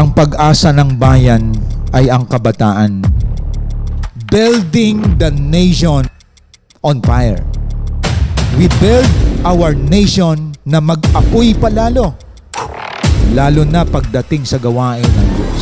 Ang pag-asa ng bayan ay ang kabataan. Building the nation on fire. We build our nation na mag-apoy palalo, lalo na pagdating sa gawain ng Diyos.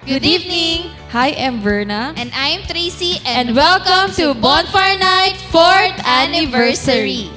Good evening! Hi, I'm Verna. And I'm Tracy, And welcome to Bonfire Night 4th Anniversary!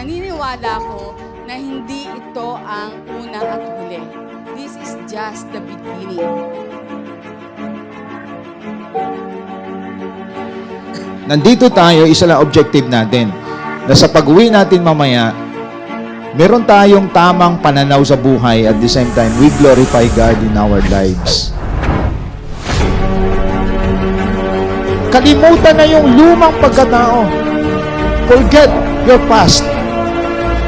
Naniniwala ko na hindi ito ang una at huli. This is just the beginning. Nandito tayo, isa lang objective natin. Na sa pag-uwi natin mamaya, meron tayong tamang pananaw sa buhay at the same time, we glorify God in our lives. Kalimutan na yung lumang pagkatao. Forget your past.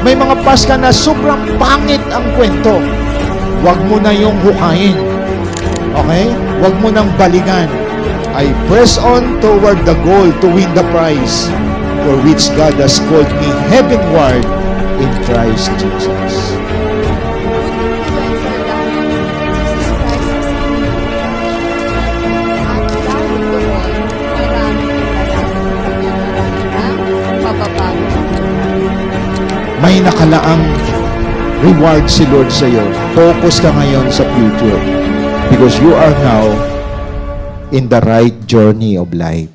May mga past ka na sobrang pangit ang kwento. Huwag mo na yung hukayin. Okay? Huwag mo nang balikan. I press on toward the goal to win the prize for which God has called me heavenward in Christ Jesus. May nakalaang reward si Lord sa iyo. Focus ka ngayon sa future because you are now in the right journey of life.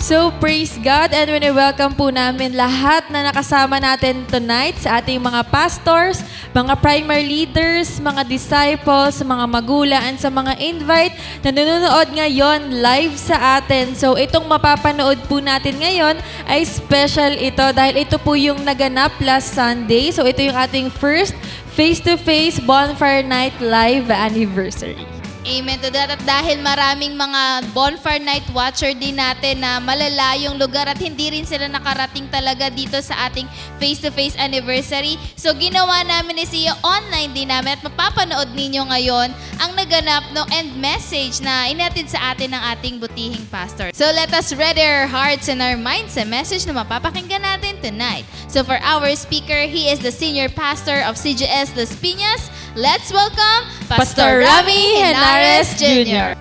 So, praise God and welcome po namin lahat na nakasama natin tonight sa ating mga pastors, mga primary leaders, mga disciples, mga magulang, and sa mga invite na nanonood ngayon live sa atin. So, itong mapapanood po natin ngayon ay special ito dahil ito po yung naganap last Sunday. So, ito yung ating first face-to-face Bonfire Night Live Anniversary. Amen to that. At dahil maraming mga bonfire night watcher din natin na malalayong lugar at hindi rin sila nakarating talaga dito sa ating face-to-face anniversary. So ginawa namin ni Sia, online din namin at mapapanood ninyo ngayon ang naganap no end message na inatid sa atin ng ating butihing pastor. So let us ready our hearts and our minds sa message na mapapakinggan natin tonight. So for our speaker, he is the senior pastor of CGS Las Piñas. Let's welcome Pastor Rami Henares Jr.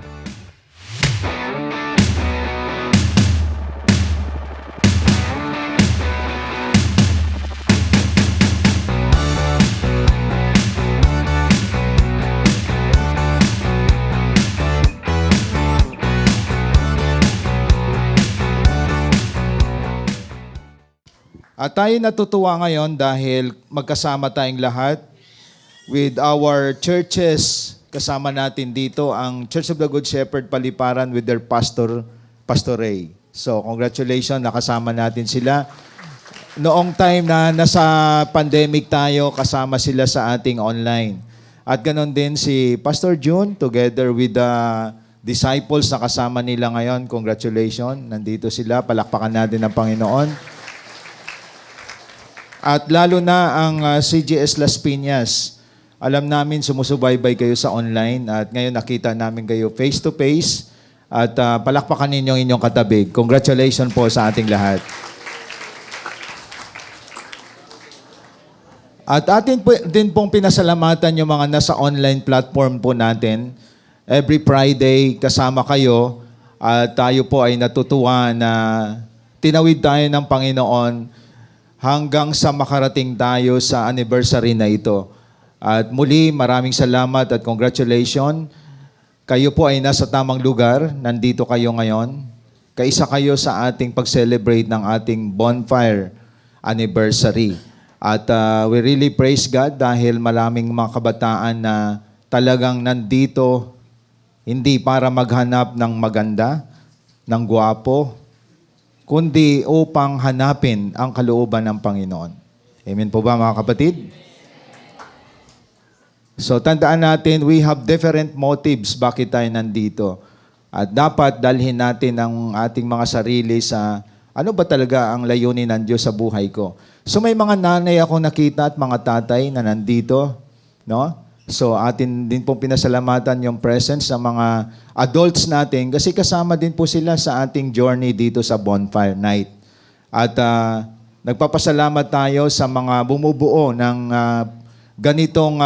At tayo natutuwa ngayon dahil magkasama tayong lahat with our churches. Kasama natin dito ang Church of the Good Shepherd Paliparan with their pastor, Pastor Ray. So, congratulations, nakasama natin sila. Noong time na nasa pandemic tayo, kasama sila sa ating online. At ganon din si Pastor June together with the disciples na kasama nila ngayon. Congratulations, nandito sila. Palakpakan natin ang Panginoon. At lalo na ang CGS Las Piñas. Alam namin sumusubaybay kayo sa online at ngayon nakita namin kayo face-to-face at palakpakan ninyo ang inyong katabi. Congratulations po sa ating lahat. At atin din pong pinasalamatan yung mga nasa online platform po natin. Every Friday kasama kayo at tayo po ay natutuwa na tinawid tayo ng Panginoon hanggang sa makarating tayo sa anniversary na ito. At muli, maraming salamat at congratulations. Kayo po ay nasa tamang lugar. Nandito kayo ngayon. Kaisa kayo sa ating pag-celebrate ng ating bonfire anniversary. At we really praise God dahil maraming mga kabataan na talagang nandito hindi para maghanap ng maganda, ng gwapo, kundi upang hanapin ang kalooban ng Panginoon. Amen po ba mga kapatid? So tandaan natin, we have different motives bakit tayo nandito. At dapat dalhin natin ang ating mga sarili sa ano ba talaga ang layunin ng Diyos sa buhay ko. So may mga nanay ako nakita at mga tatay na nandito. No? So atin din pong pinasalamatan yung presence sa mga adults natin kasi kasama din po sila sa ating journey dito sa Bonfire Night. At nagpapasalamat tayo sa mga bumubuo ng ganitong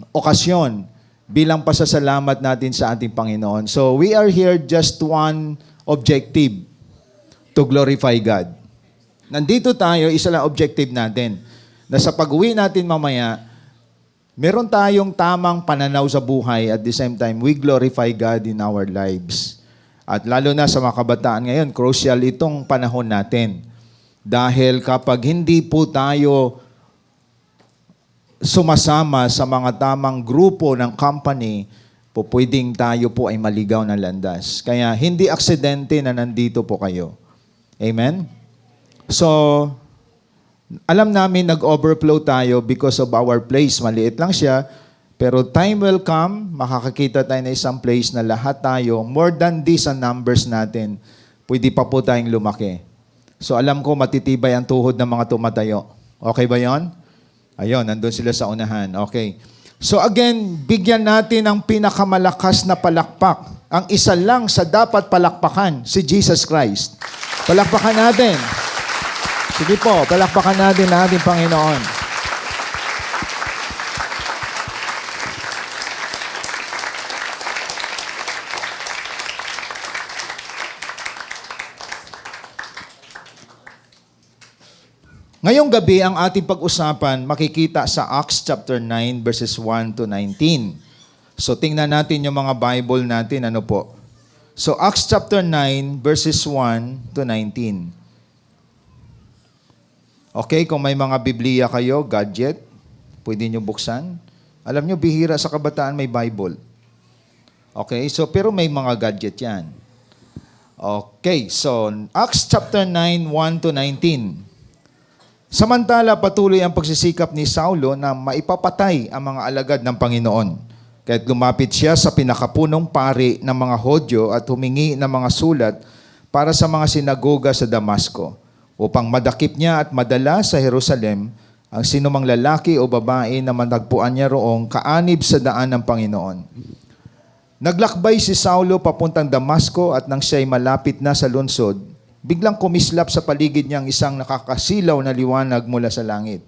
okasyon bilang pasasalamat natin sa ating Panginoon. So we are here just one objective, to glorify God. Nandito tayo, isa lang objective natin, na sa pag-uwi natin mamaya, meron tayong tamang pananaw sa buhay at the same time, we glorify God in our lives. At lalo na sa mga kabataan ngayon, crucial itong panahon natin. Dahil kapag hindi po tayo sumasama sa mga tamang grupo ng company, po pwedeng tayo po ay maligaw ng landas. Kaya hindi aksidente na nandito po kayo. Amen? So, alam namin nag-overflow tayo because of our place. Maliit lang siya, pero time will come, makakakita tayo na isang place na lahat tayo, more than this ang numbers natin, pwede pa po tayong lumaki. So, alam ko matitibay ang tuhod ng mga tumatayo. Okay ba yon? Ayun, nandun sila sa unahan. Okay. So again, bigyan natin ng pinakamalakas na palakpak. Ang isa lang sa dapat palakpakan, si Jesus Christ. Palakpakan natin. Sige po, palakpakan natin ang ating Panginoon. Ngayong gabi, ang ating pag-usapan, makikita sa Acts chapter 9, verses 1 to 19. So, tingnan natin yung mga Bible natin. Ano po? So, Acts chapter 9, verses 1 to 19. Okay, kung may mga Biblia kayo, gadget, pwede nyo buksan. Alam nyo, bihira sa kabataan may Bible. Okay, so pero may mga gadget yan. Okay, so Acts chapter 9, 1 to 19. Samantala, patuloy ang pagsisikap ni Saulo na maipapatay ang mga alagad ng Panginoon. Kaya't lumapit siya sa pinakapunong pari ng mga Hodyo at humingi ng mga sulat para sa mga sinagoga sa Damasco, upang madakip niya at madala sa Jerusalem ang sinumang lalaki o babae na matagpuan niya roong kaanib sa daan ng Panginoon. Naglakbay si Saulo papuntang Damasco at nang siya'y malapit na sa lungsod, biglang kumislap sa paligid niya ang isang nakakasilaw na liwanag mula sa langit.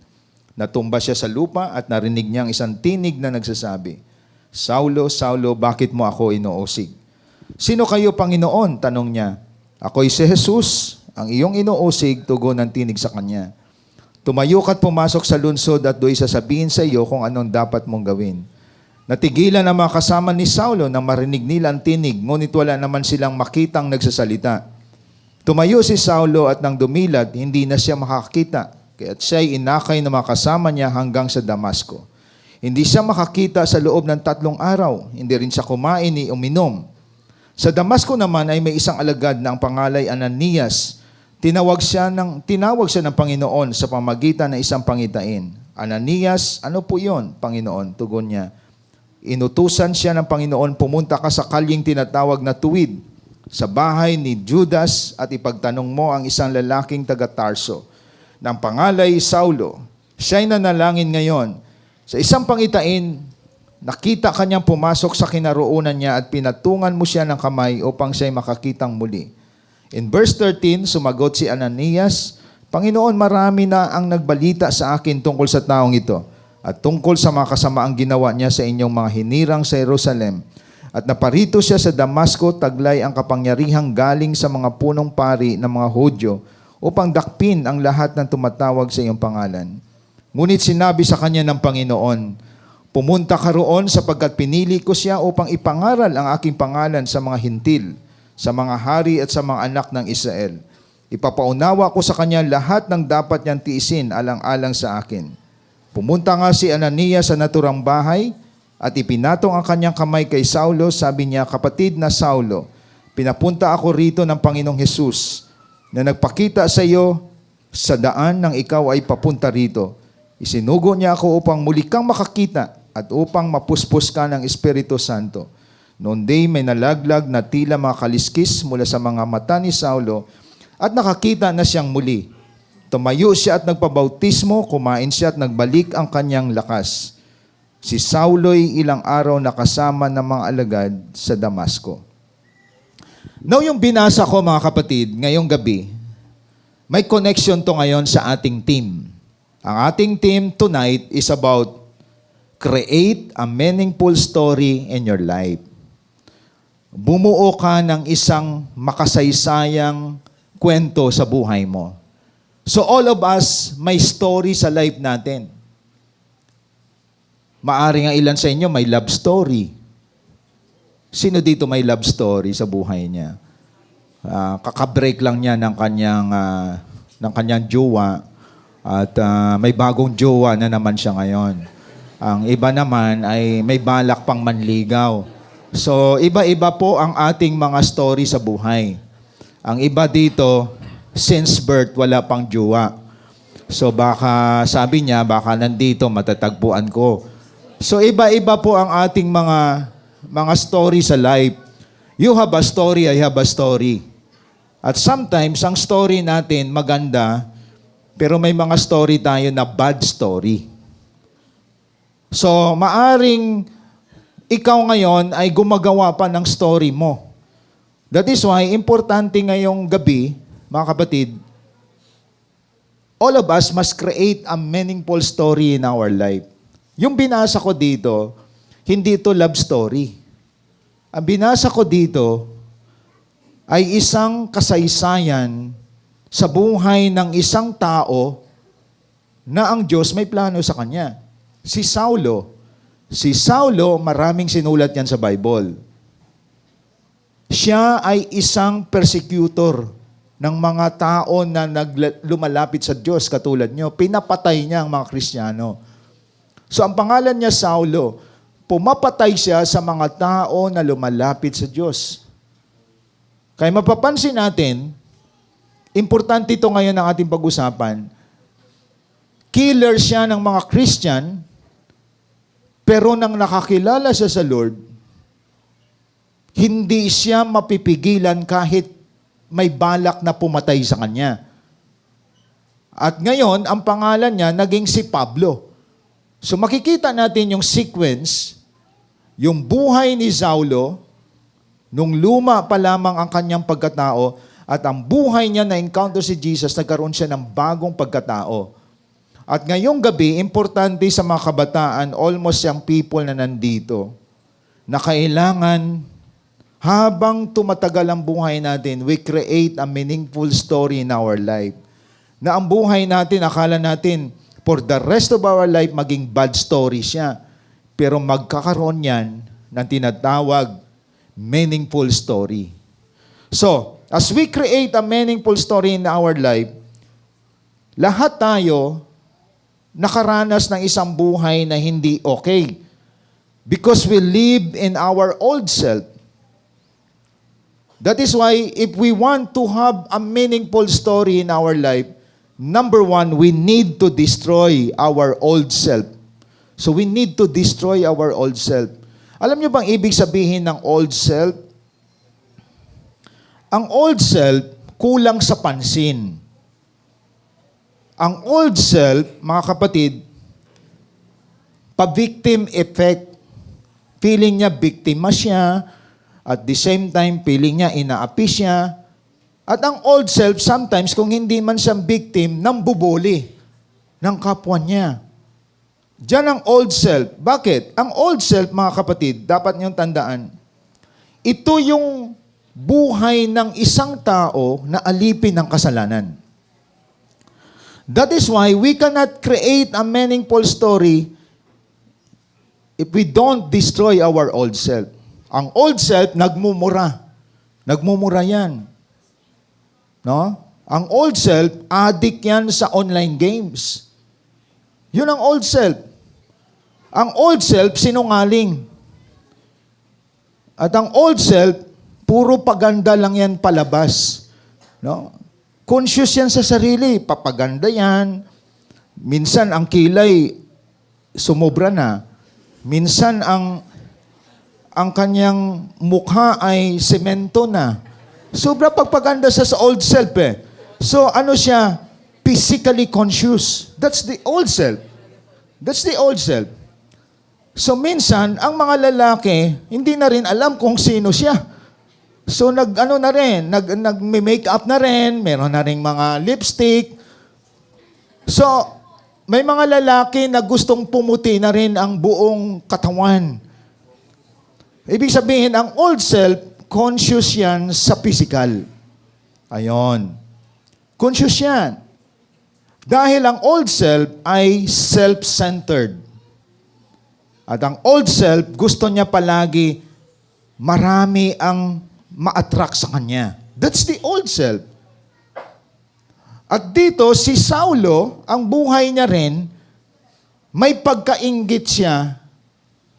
Natumba siya sa lupa at narinig niya ang isang tinig na nagsasabi, "Saulo, Saulo, bakit mo ako inuusig?" "Sino kayo, Panginoon?" tanong niya. "Ako'y si Jesus, ang iyong inuusig," tugon ng tinig sa kanya. "Tumayo ka't pumasok sa lungsod at do'y sasabihin sa iyo kung anong dapat mong gawin." Natigilan ang mga kasama ni Saulo nang marinig nila ang tinig, ngunit wala naman silang makitang nagsasalita. Tumayo si Saulo at nang dumilat, hindi na siya makakita, kaya't siya'y inakay ng mga kasama niya hanggang sa Damasco. Hindi siya makakita sa loob ng 3 araw, hindi rin siya kumain ni uminom. Sa Damasco naman ay may isang alagad na ang pangalay Ananias. Tinawag siya ng Panginoon sa pamagitan ng isang pangitain. "Ananias, ano po yon, Panginoon?" tugon niya. "Inutusan siya ng Panginoon, pumunta ka sa kalyeng tinatawag na Tuwid, sa bahay ni Judas at ipagtanong mo ang isang lalaking taga-Tarso, ng pangalay Saulo. Siya'y nanalangin ngayon. Sa isang pangitain, nakita kanyang pumasok sa kinaroonan niya at pinatungan mo siya ng kamay upang siya'y makakitang muli." In verse 13, sumagot si Ananias, "Panginoon, marami na ang nagbalita sa akin tungkol sa taong ito at tungkol sa mga kasamaang ginawa niya sa inyong mga hinirang sa Jerusalem. At naparito siya sa Damasco, taglay ang kapangyarihang galing sa mga punong pari ng mga Hudyo upang dakpin ang lahat ng tumatawag sa iyong pangalan. Ngunit sinabi sa kanya ng Panginoon, pumunta ka roon sapagkat pinili ko siya upang ipangaral ang aking pangalan sa mga hintil, sa mga hari at sa mga anak ng Israel. Ipapaunawa ko sa kanya lahat ng dapat niyang tiisin alang-alang sa akin." Pumunta nga si Ananias sa naturang bahay at ipinatong ang kanyang kamay kay Saulo. Sabi niya, "Kapatid na Saulo, pinapunta ako rito ng Panginoong Hesus na nagpakita sa iyo sa daan nang ikaw ay papunta rito. Isinugo niya ako upang muli kang makakita at upang mapuspos ka ng Espiritu Santo." Noon day may nalaglag na tila mga kaliskis mula sa mga mata ni Saulo at nakakita na siyang muli. Tumayo siya at nagpabautismo, kumain siya at nagbalik ang kanyang lakas. Si Saulo'y ilang araw nakasama ng mga alagad sa Damasco. Now yung binasa ko mga kapatid, ngayong gabi, may connection to ngayon sa ating team. Ang ating team tonight is about create a meaningful story in your life. Bumuo ka ng isang makasaysayang kwento sa buhay mo. So all of us, may story sa life natin. Maaring ang ilan sa inyo may love story. Sino dito may love story sa buhay niya? Kakabreak lang niya ng kanyang jowa at may bagong jowa na naman siya ngayon. Ang iba naman ay may balak pang manligaw. So, iba-iba po ang ating mga story sa buhay. Ang iba dito, since birth, wala pang jowa. So, baka sabi niya, baka nandito, matatagpuan ko. So, iba-iba po ang ating mga story sa life. You have a story, I have a story. At sometimes, ang story natin maganda, pero may mga story tayo na bad story. So, maaring ikaw ngayon ay gumagawa pa ng story mo. That is why, importante ngayong gabi, mga kapatid, all of us must create a meaningful story in our life. Yung binasa ko dito, hindi ito love story. Ang binasa ko dito ay isang kasaysayan sa buhay ng isang tao na ang Diyos may plano sa kanya. Si Saulo. Si Saulo, maraming sinulat yan sa Bible. Siya ay isang persecutor ng mga tao na lumalapit sa Diyos katulad nyo. Pinapatay niya ang mga Kristiyano. So ang pangalan niya Saulo, pumapatay siya sa mga tao na lumalapit sa Diyos. Kaya mapapansin natin, importante ito ngayon ang ating pag-usapan, killer siya ng mga Christian, Pero nang nakakilala siya sa Lord, hindi siya mapipigilan kahit may balak na pumatay sa kanya. At ngayon, ang pangalan niya naging si Pablo. So makikita natin yung sequence, yung buhay ni Saulo, nung luma pa lamang ang kanyang pagkatao, at ang buhay niya na encounter si Jesus, nagkaroon siya ng bagong pagkatao. At ngayong gabi, importante sa mga kabataan, almost yung people na nandito, na kailangan, habang tumatagal ang buhay natin, we create a meaningful story in our life. Na ang buhay natin, akala natin, for the rest of our life, maging bad story siya. Pero magkakaroon yan ng tinatawag meaningful story. So, as we create a meaningful story in our life, lahat tayo nakaranas ng isang buhay na hindi okay. Because we live in our old self. That is why if we want to have a meaningful story in our life, number one, we need to destroy our old self. So we need to destroy our old self. Alam niyo bang ibig sabihin ng old self? Ang old self, kulang sa pansin. Ang old self, mga kapatid, pa-victim effect. Feeling niya biktima siya, at the same time, feeling niya inaapi siya. At ang old self, sometimes, kung hindi man siyang victim, nambubuli ng kapwa niya. Diyan ang old self. Bakit? Ang old self, mga kapatid, dapat niyong tandaan, ito yung buhay ng isang tao na alipin ng kasalanan. That is why we cannot create a meaningful story if we don't destroy our old self. Ang old self, nagmumura. Nagmumura yan. No? Ang old self, addict yan sa online games. Yun ang old self. Ang old self, sinungaling. At ang old self, puro paganda lang yan palabas. No? Conscious yan sa sarili. Papaganda yan. Minsan, ang kilay, sumobra na. Minsan, ang kanyang mukha ay semento na. Sobra pagpaganda sa old self eh. So ano siya? Physically conscious. That's the old self. That's the old self. So minsan, ang mga lalaki, hindi na rin alam kung sino siya. So nag-make up na rin, meron na rin mga lipstick. So, may mga lalaki na gustong pumuti na rin ang buong katawan. Ibig sabihin, ang old self, conscious yan sa physical. Ayon. Conscious yan. Dahil ang old self ay self-centered. At ang old self, gusto niya palagi marami ang ma-attract sa kanya. That's the old self. At dito, si Saulo, ang buhay niya rin, may pagkainggit siya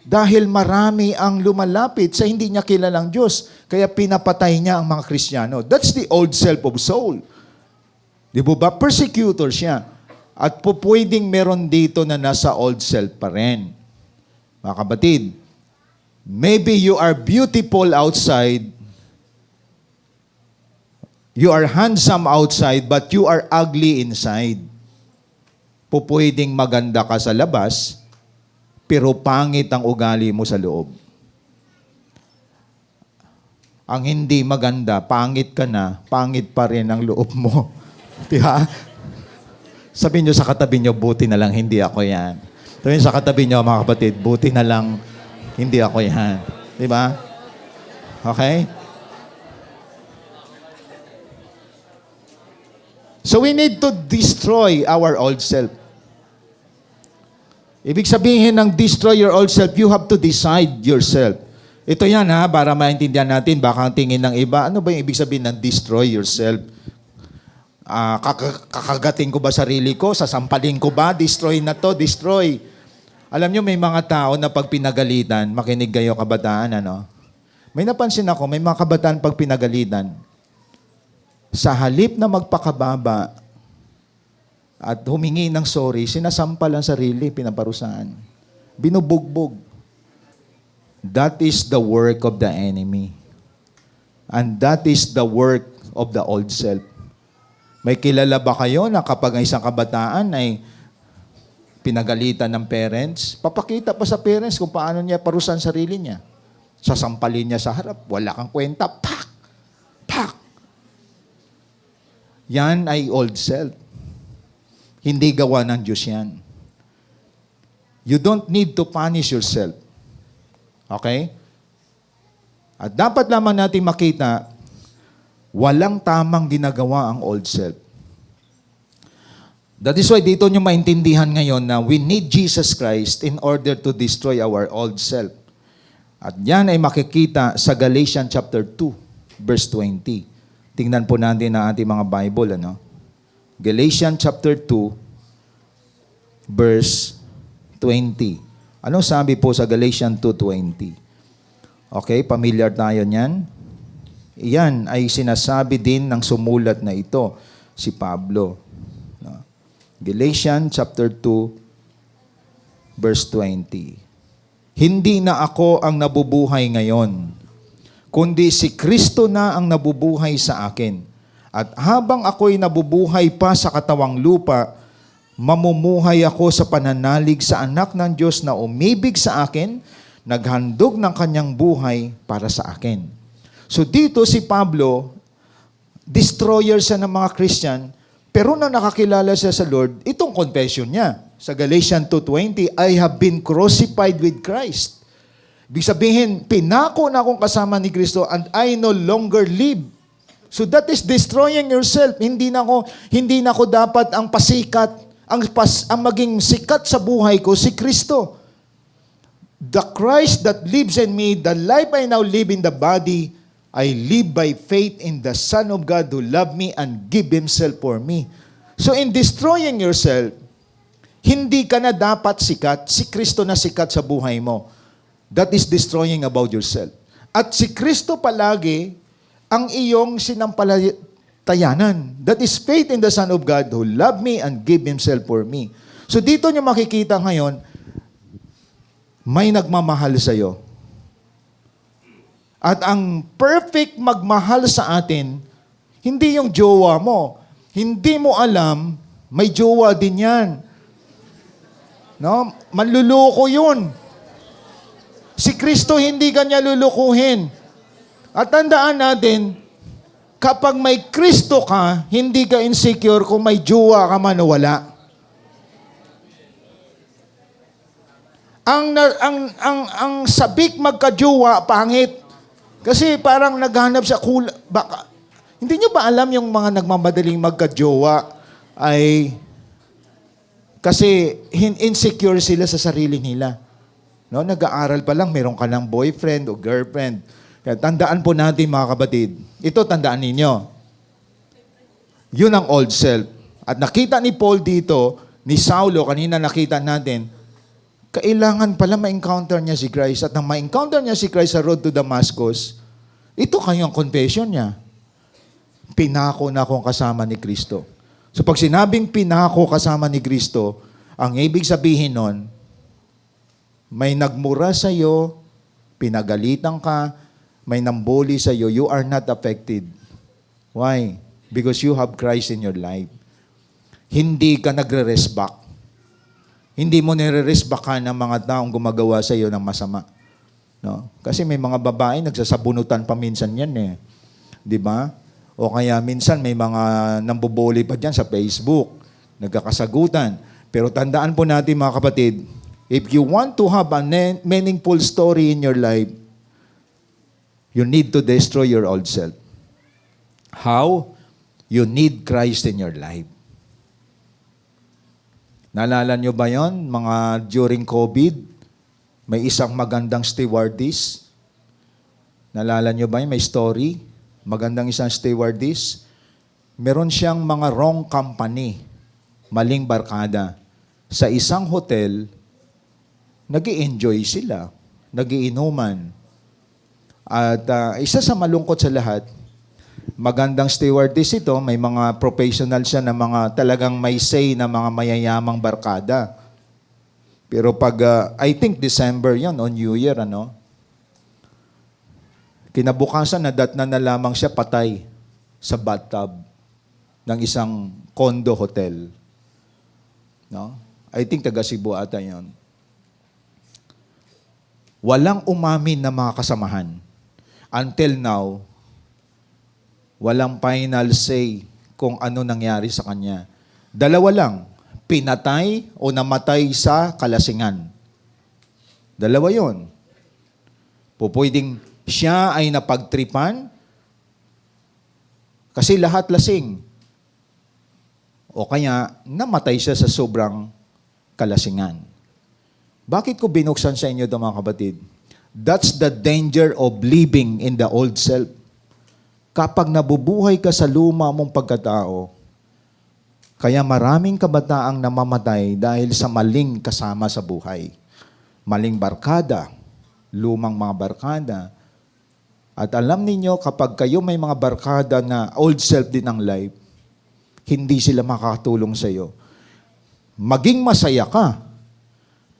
dahil marami ang lumalapit sa hindi niya kilalang Diyos. Kaya pinapatay niya ang mga Kristiyano. That's the old self of Saul. Di ba? Persecutor siya. At pwedeng meron dito na nasa old self pa rin. Mga kapatid, maybe you are beautiful outside, you are handsome outside, but you are ugly inside. Pwedeng maganda ka sa labas, pero pangit ang ugali mo sa loob. Ang hindi maganda, pangit ka na, pangit pa rin ang loob mo. Diba? Sabihin nyo sa katabi nyo, buti na lang hindi ako yan. Sabihin sa katabi nyo, mga kapatid, buti na lang hindi ako yan. Diba? Okay? So we need to destroy our old self. Ibig sabihin ng destroy your old self, you have to decide yourself. Ito yan ha, para maintindihan natin, baka ang tingin ng iba, ano ba yung ibig sabihin ng destroy yourself? Kakagating ko ba sarili ko? Sasampalin ko ba? Destroy na to, destroy. Alam nyo, may mga tao na pag pinagalitan, makinig kayo kabataan, ano? May napansin ako, may mga kabataan pag pinagalitan, sa halip na magpakababa, at humingi ng sorry, sinasampal ang sarili, pinaparusahan. Binubugbog. That is the work of the enemy. And that is the work of the old self. May kilala ba kayo na kapag ang isang kabataan ay pinagalitan ng parents, papakita pa sa parents kung paano niya parusan sarili niya. Sasampalin niya sa harap, wala kang kwenta, pak! Pak! Yan ay old self. Hindi gawa ng Diyos yan. You don't need to punish yourself. Okay? At dapat lamang natin makita, walang tamang ginagawa ang old self. That is why dito nyo maintindihan ngayon na we need Jesus Christ in order to destroy our old self. At yan ay makikita sa Galatians chapter 2, verse 20. Tingnan po natin ang ating mga Bible. Galatians chapter 2, verse 20. Anong sabi po sa Galatians 2:20? Okay, familiar tayo niyan. Iyan ay sinasabi din ng sumulat na ito, si Pablo. Galatians chapter 2, verse 20. Hindi na ako ang nabubuhay ngayon, kundi si Kristo na ang nabubuhay sa akin. At habang ako'y nabubuhay pa sa katawang lupa, mamumuhay ako sa pananalig sa anak ng Diyos na umibig sa akin, naghandog ng kanyang buhay para sa akin. So dito si Pablo, destroyer siya ng mga Christian, pero nang nakakilala siya sa Lord, itong confession niya. Sa Galatians 2:20, I have been crucified with Christ. Ibig sabihin, pinako na akong kasama ni Kristo and I no longer live. So that is destroying yourself. Hindi na ako dapat ang pasikat, ang maging sikat sa buhay ko, si Kristo. The Christ that lives in me, the life I now live in the body, I live by faith in the Son of God who loved me and gave Himself for me. So in destroying yourself, hindi ka na dapat sikat, si Kristo na sikat sa buhay mo. That is destroying about yourself. At si Kristo palagi ang iyong sinampalatayanan. That is faith in the Son of God who loved me and gave Himself for me. So dito nyo makikita ngayon, may nagmamahal sa iyo. At ang perfect magmahal sa atin, hindi yung jowa mo. Hindi mo alam, may jowa din yan. No? Manluloko yun. Si Kristo hindi kanya lulukuhin. At tandaan natin, kapag may Kristo ka, hindi ka insecure kung may jowa ka man o wala. Ang sabik magka-jowa, pangit. Kasi parang naghanap sa baka, hindi nyo ba alam yung mga nagmamadaling magka-jowa ay kasi insecure sila sa sarili nila. No? Nag-aaral pa lang, meron ka ng boyfriend o girlfriend. Kaya tandaan po natin mga kapatid. Ito tandaan ninyo. Yun ang old self. At nakita ni Paul dito, ni Saulo, kanina nakita natin, kailangan pala ma-encounter niya si Christ. At nang ma-encounter niya si Christ sa road to Damascus, ito kayong confession niya. Pinako na akong kasama ni Kristo. So pag sinabing pinako kasama ni Kristo, ang ibig sabihin nun, may nagmura sa iyo, pinagalitan ka, may nambuli sa iyo, you are not affected. Why? Because you have Christ in your life. Hindi ka nagre-resback. Hindi mo nire-resbackan ng mga taong gumagawa sa iyo ng masama. No? Kasi may mga babae, nagsasabunutan pa minsan yan eh. Di ba? O kaya minsan may mga nambubuli pa dyan sa Facebook. Nagkakasagutan. Pero tandaan po natin mga kapatid, if you want to have a meaningful story in your life, you need to destroy your old self. How? You need Christ in your life. Naalala nyo ba yon? Mga during COVID, may isang magandang stewardess. Naalala nyo ba yun? May story. Magandang isang stewardess. Meron siyang mga wrong company, maling barkada. Sa isang hotel, nag-i-enjoy sila, nag-iinuman. At isa sa malungkot sa lahat, magandang stewardess ito, may mga professional siya na mga talagang may say na mga mayayamang barkada. Pero pag, I think December yan, on New Year, kinabukasan, nadatnan na lamang siya patay sa bathtub ng isang condo hotel. No? I think taga Cebu ata yun. Walang umamin na mga kasamahan. Until now, walang final say kung ano nangyari sa kanya. Dalawa lang, pinatay o namatay sa kalasingan. Dalawa yon. Pupwedeng siya ay napagtripan kasi lahat lasing. O kaya namatay siya sa sobrang kalasingan. Bakit ko binuksan sa inyo ito mga kapatid? That's the danger of living in the old self. Kapag nabubuhay ka sa luma mong pagkatao, kaya maraming kabataang namamatay dahil sa maling kasama sa buhay. Maling barkada, lumang mga barkada. At alam ninyo, kapag kayo may mga barkada na old self din ang life, hindi sila makakatulong sa iyo. Maging masaya ka,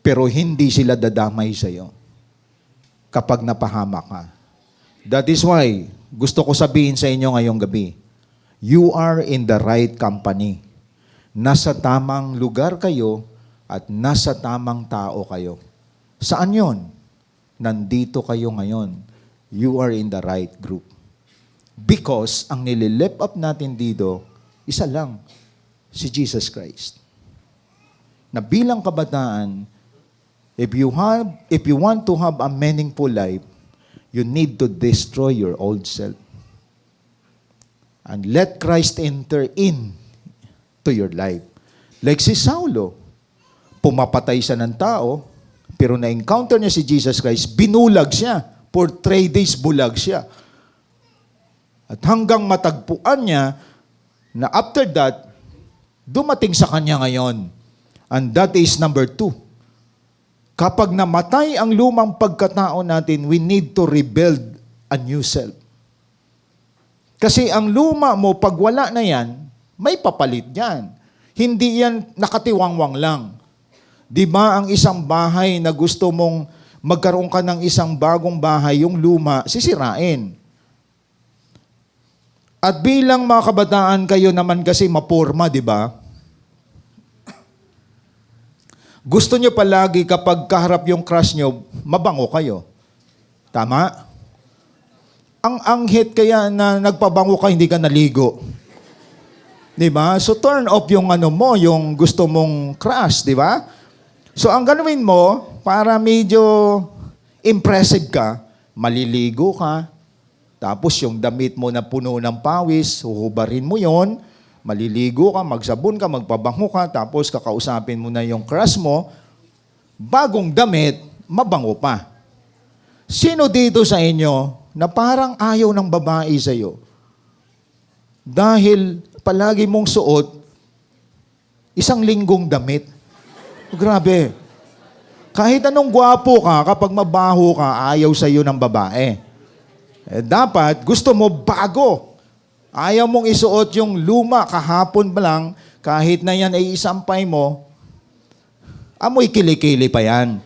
pero hindi sila dadamay sa iyo kapag napahamak ka. That is why, gusto ko sabihin sa inyo ngayong gabi, you are in the right company. Nasa tamang lugar kayo at nasa tamang tao kayo. Saan yon? Nandito kayo ngayon. You are in the right group. Because ang nililift up natin dito, isa lang, si Jesus Christ. Na bilang kabataan, if you want to have a meaningful life, you need to destroy your old self. And let Christ enter in to your life. Like si Saulo, pumapatay siya ng tao, pero na-encounter niya si Jesus Christ, binulag siya. For 3 days, bulag siya. At hanggang matagpuan niya na after that, dumating sa kanya ngayon. And that is number 2. Kapag namatay ang lumang pagkatao natin, we need to rebuild a new self. Kasi ang luma mo, pag wala na yan, may papalit yan. Hindi yan nakatiwangwang lang. Di ba ang isang bahay na gusto mong magkaroon ka ng isang bagong bahay, yung luma, sisirain. At bilang mga kabataan, kayo naman kasi mapurma, di ba? Gusto nyo palagi kapag kaharap yung crush nyo, mabango kayo. Tama? Ang anghit kaya na nagpabango ka, hindi ka naligo. Di ba? So turn off yung yung gusto mong crush, di ba? So ang gagawin mo, para medyo impressive ka, maliligo ka, tapos yung damit mo na puno ng pawis, huhubarin mo yon, maliligo ka, magsabon ka, magpabango ka, tapos kakausapin mo na yung crush mo, bagong damit, mabango pa. Sino dito sa inyo na parang ayaw ng babae sa iyo? Dahil palagi mong suot, isang linggong damit. Grabe. Kahit anong gwapo ka, kapag mabaho ka, ayaw sa iyo ng babae. Dapat, gusto mo bago. Ayaw mong isuot yung luma kahapon pa lang, kahit na yan ay isampay mo, amoy kilikili pa yan.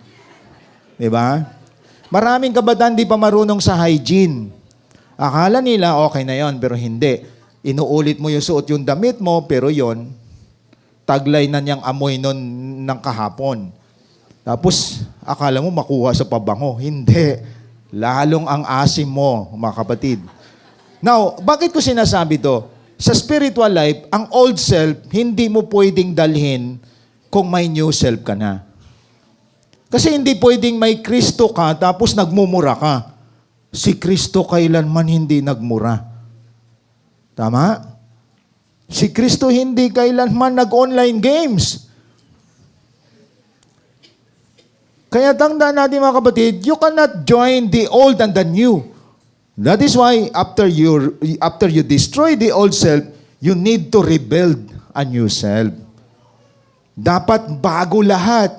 Diba? Maraming kabataan di pa marunong sa hygiene. Akala nila okay na yon, pero hindi. Inuulit mo yung suot yung damit mo, pero yon, taglay na niyang amoy nun ng kahapon. Tapos, akala mo makuha sa pabango. Hindi. Lalong ang asim mo, mga kapatid. Now, bakit ko sinasabi to? Sa spiritual life, ang old self, hindi mo pwedeng dalhin kung may new self ka na. Kasi hindi pwedeng may Kristo ka, tapos nagmumura ka. Si Kristo kailanman hindi nagmura. Tama? Si Kristo hindi kailanman nag-online games. Kaya tandaan natin mga kapatid, you cannot join the old and the new. That is why after you destroy the old self, you need to rebuild a new self. Dapat bago lahat.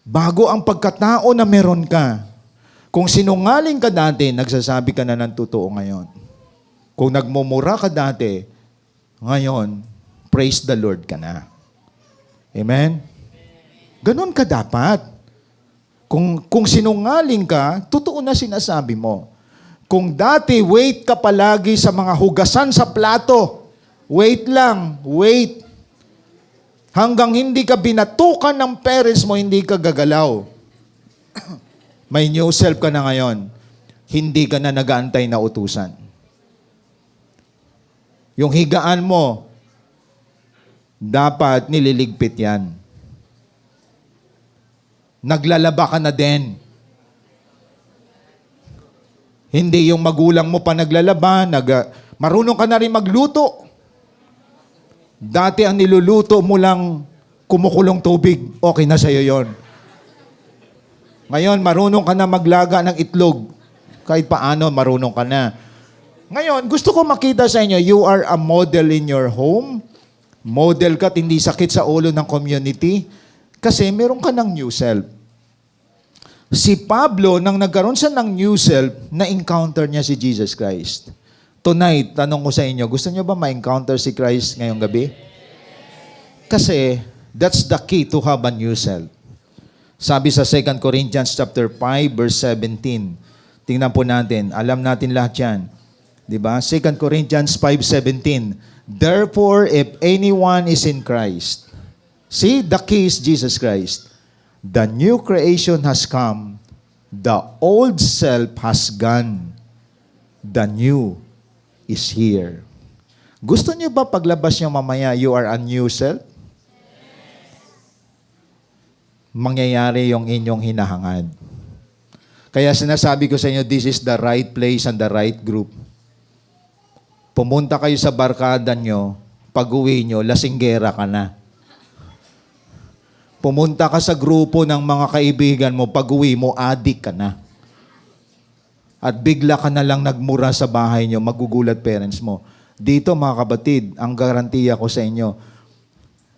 Bago ang pagkatao na meron ka. Kung sinungaling ka dati, nagsasabi ka na ng totoo ngayon. Kung nagmumura ka dati, ngayon, praise the Lord ka na. Amen? Ganon ka dapat. Kung sinungaling ka, totoo na sinasabi mo. Kung dati wait ka palagi sa mga hugasan sa plato, wait lang, wait. Hanggang hindi ka binatukan ng parents mo, hindi ka gagalaw. May new self ka na ngayon. Hindi ka na nag-aantay na utusan. Yung higaan mo, dapat nililigpit yan. Naglalaba ka na din. Hindi yung magulang mo pa naglalaba, marunong ka na rin magluto. Dati ang niluluto mo lang kumukulong tubig, okay na sa'yo yon. Ngayon, marunong ka na maglaga ng itlog. Kahit paano, marunong ka na. Ngayon, gusto ko makita sa inyo, you are a model in your home. Model ka at hindi sakit sa ulo ng community. Kasi meron ka ng new self. Si Pablo, nang nagkaroon siya ng new self, na-encounter niya si Jesus Christ. Tonight, tanong ko sa inyo, gusto niyo ba ma-encounter si Christ ngayong gabi? Kasi, that's the key to have a new self. Sabi sa 2 Corinthians chapter 5, verse 17. Tingnan po natin. Alam natin lahat yan. Diba? 2 Corinthians 5:17. Therefore, if anyone is in Christ, see, the key is Jesus Christ. The new creation has come. The old self has gone. The new is here. Gusto niyo ba paglabas niyo mamaya, you are a new self? Mangyayari yung inyong hinahangad. Kaya sinasabi ko sa inyo, this is the right place and the right group. Pumunta kayo sa barkada nyo, pag-uwi nyo, lasinggera ka na. Pumunta ka sa grupo ng mga kaibigan mo, pag-uwi mo, adik ka na. At bigla ka na lang nagmura sa bahay nyo, magugulat parents mo. Dito mga kabatid, ang garantiya ko sa inyo,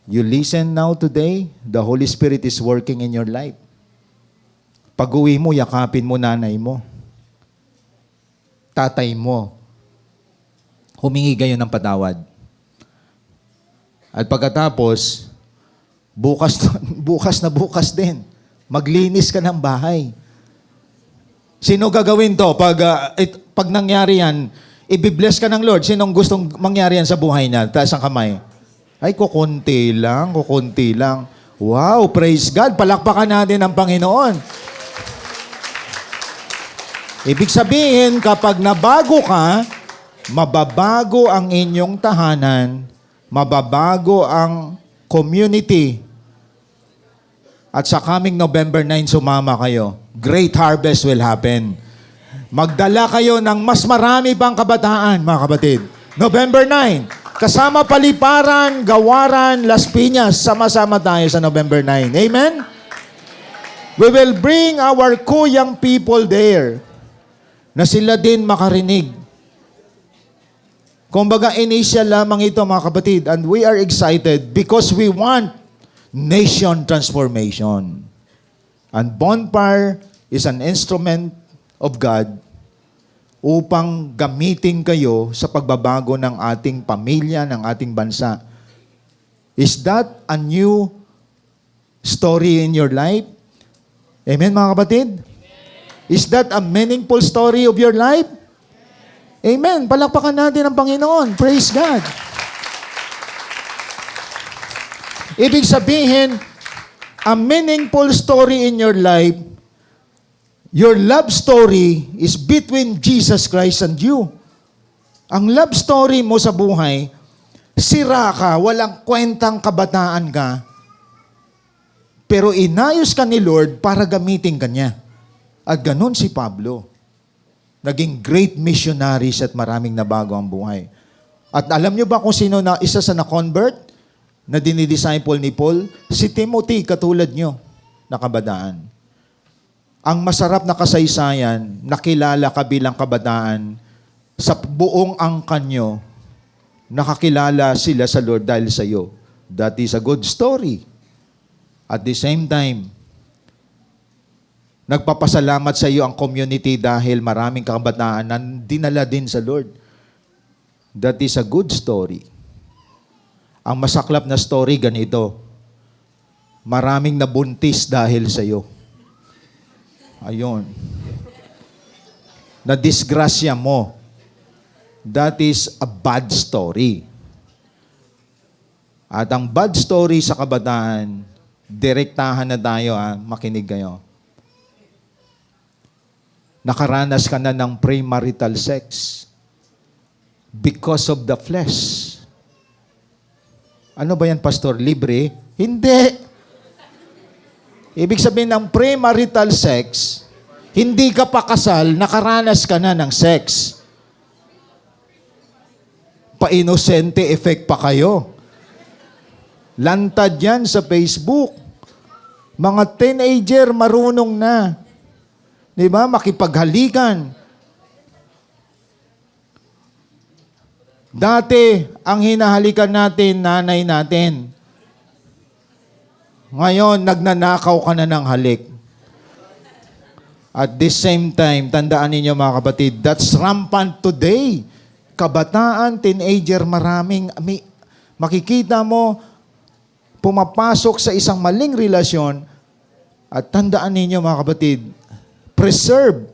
you listen now today, the Holy Spirit is working in your life. Pag-uwi mo, yakapin mo nanay mo. Tatay mo. Humingi kayo ng patawad. At pagkatapos, bukas din, maglinis ka ng bahay. Sino gagawin to? Pag nangyari yan, i-bless ka ng Lord. Sinong gustong mangyari yan sa buhay niya? Taas ang kamay. Ay, kukunti lang. Wow, praise God. Palakpakan natin ang Panginoon. Ibig sabihin, kapag nabago ka, mababago ang inyong tahanan, mababago ang community. At sa coming November 9, sumama kayo. Great harvest will happen. Magdala kayo ng mas marami pang kabataan, mga kapatid. November 9, kasama Paliparan, Gawaran, Las Piñas, sama-sama tayo sa November 9. Amen? We will bring our young people there na sila din makarinig. Kumbaga, initial lamang ito, mga kapatid. And we are excited because we want nation transformation. And Bonfire is an instrument of God upang gamitin kayo sa pagbabago ng ating pamilya, ng ating bansa. Is that a new story in your life? Amen, mga kapatid? Is that a meaningful story of your life? Amen. Palakpakan natin ang Panginoon. Praise God. Ibig sabihin, a meaningful story in your life, your love story is between Jesus Christ and you. Ang love story mo sa buhay, sira ka, walang kwentang kabataan ka, pero inayos ka ni Lord para gamitin ka niya. At ganun si Pablo. Naging great missionaries at maraming nabago ang buhay. At alam nyo ba kung sino na isa sa na-convert na dinidisciple ni Paul? Si Timothy, katulad nyo, na kabataan. Ang masarap na kasaysayan, nakilala ka bilang kabataan, sa buong angkan nyo, nakakilala sila sa Lord dahil sa iyo. That is a good story. At the same time, nagpapasalamat sa iyo ang community dahil maraming kabataan na dinala din sa Lord. That is a good story. Ang masaklap na story ganito. Maraming nabuntis dahil sa'yo. Ayun. Na-disgrasya mo. That is a bad story. At ang bad story sa kabataan, direktahan na tayo, makinig kayo. Nakaranas ka na ng premarital sex because of the flesh. Ano ba yan, Pastor? Libre? Hindi. Ibig sabihin ng premarital sex, hindi ka pa kasal, nakaranas ka na ng sex. Pa-inosente effect pa kayo. Lantad yan sa Facebook. Mga teenager marunong na. Di ba? Makipaghalikan. Dati, ang hinahalikan natin, nanay natin. Ngayon, nagnanakaw ka na ng halik. At the same time, tandaan ninyo mga kapatid, that's rampant today. Kabataan, teenager, makikita mo, pumapasok sa isang maling relasyon, at tandaan ninyo mga kapatid, preserve